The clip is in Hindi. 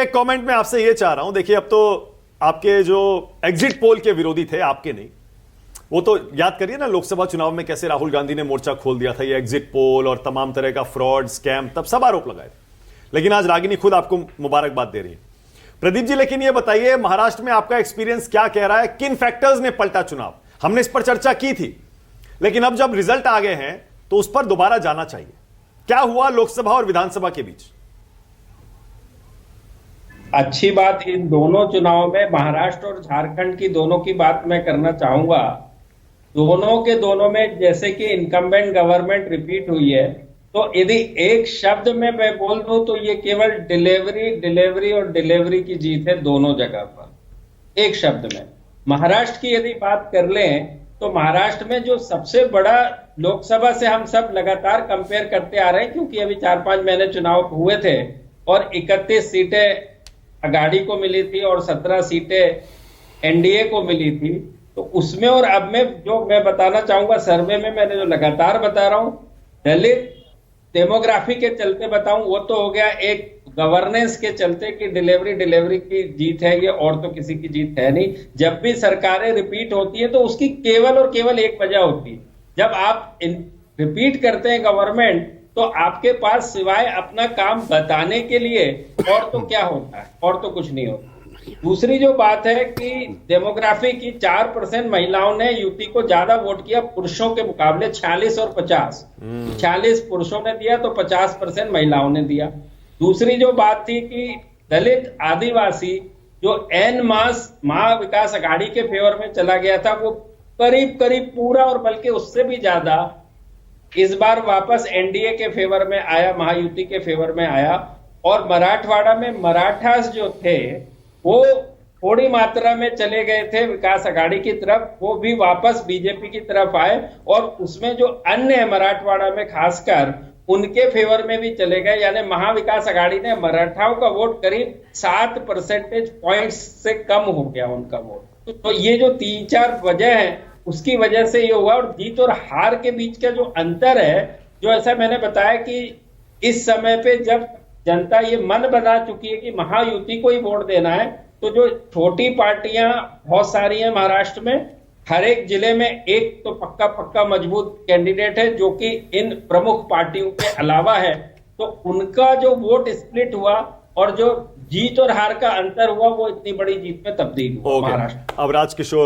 देखिए एक कमेंट में आपसे ये चाह रहा हूं, देखिए अब तो आपके जो एग्जिट पोल के विरोधी थे, आपके नहीं, वो तो याद करिए ना लोकसभा चुनाव में कैसे राहुल गांधी ने मोर्चा खोल दिया था, ये एग्जिट पोल और तमाम तरह का फ्रॉड स्कैम, तब सब आरोप लगाए थे। लेकिन आज रागिनी खुद आपको मुबारकबाद दे रही है। प्रदीप जी, लेकिन ये बताइए महाराष्ट्र में आपका एक्सपीरियंस क्या कह रहा है, किन फैक्टर्स ने पलटा चुनाव? हमने इस पर चर्चा की थी, लेकिन अब जब रिजल्ट आ गए हैं तो उस पर दोबारा जाना चाहिए। क्या हुआ लोकसभा और विधानसभा के बीच? अच्छी बात इन दोनों चुनाव में महाराष्ट्र और झारखंड की दोनों की बात मैं करना चाहूंगा। दोनों में जैसे कि इनकम्बेंट गवर्नमेंट रिपीट हुई है, तो यदि एक शब्द में मैं बोल दूं तो ये केवल डिलीवरी डिलीवरी और डिलीवरी की जीत है दोनों जगह पर। एक शब्द में महाराष्ट्र की यदि बात कर लें तो महाराष्ट्र में जो सबसे बड़ा, लोकसभा से हम सब लगातार कंपेयर करते आ रहे हैं क्योंकि अभी 4-5 महीने चुनाव हुए थे और 31 सीटें अगाड़ी को मिली थी और 17 सीटें एनडीए को मिली थी। तो उसमें और अब में जो मैं बताना चाहूंगा, सर्वे में मैंने जो लगातार बता रहा हूं, दलित डेमोग्राफी के चलते बताऊं, वो तो हो गया एक गवर्नेंस के चलते कि डिलीवरी की जीत है ये, और तो किसी की जीत है नहीं। जब भी सरकारें रिपीट होती है तो उसकी केवल और केवल एक वजह होती है, जब आप रिपीट करते हैं गवर्नमेंट तो आपके पास सिवाय अपना काम बताने के लिए और तो क्या होता है, और तो कुछ नहीं होता। दूसरी जो बात है कि डेमोग्राफी की 4% महिलाओं ने यूपी को ज्यादा वोट किया पुरुषों के मुकाबले, 46 और 50। 46 पुरुषों ने दिया तो 50% महिलाओं ने दिया। दूसरी जो बात थी कि दलित आदिवासी जो एन मास महाविकास अघाड़ी के फेवर में चला गया था, वो करीब करीब पूरा और बल्कि उससे भी ज्यादा इस बार वापस एनडीए के फेवर में आया, महायुति के फेवर में आया। और मराठवाड़ा में मराठास जो थे वो थोड़ी मात्रा में चले गए थे विकास अघाड़ी की तरफ, वो भी वापस बीजेपी की तरफ आए और उसमें जो अन्य है मराठवाड़ा में खासकर उनके फेवर में भी चले गए। यानी महाविकास अघाड़ी ने मराठाओं का वोट करीब 7 परसेंटेज पॉइंट से कम हो गया उनका वोट। तो ये जो 3-4 वजह है उसकी वजह से ये हुआ। और जीत और हार के बीच का जो अंतर है, जो ऐसा मैंने बताया कि इस समय पे जब जनता ये मन बना चुकी है कि महायुति को ही वोट देना है, तो जो छोटी पार्टियां बहुत सारी हैं महाराष्ट्र में, हर एक जिले में एक तो पक्का मजबूत कैंडिडेट है जो कि इन प्रमुख पार्टियों के अलावा है, तो उनका जो वोट स्प्लिट हुआ और जो जीत और हार का अंतर हुआ वो इतनी बड़ी जीत में तब्दील हुआ महाराष्ट्र। अब राजकिशोर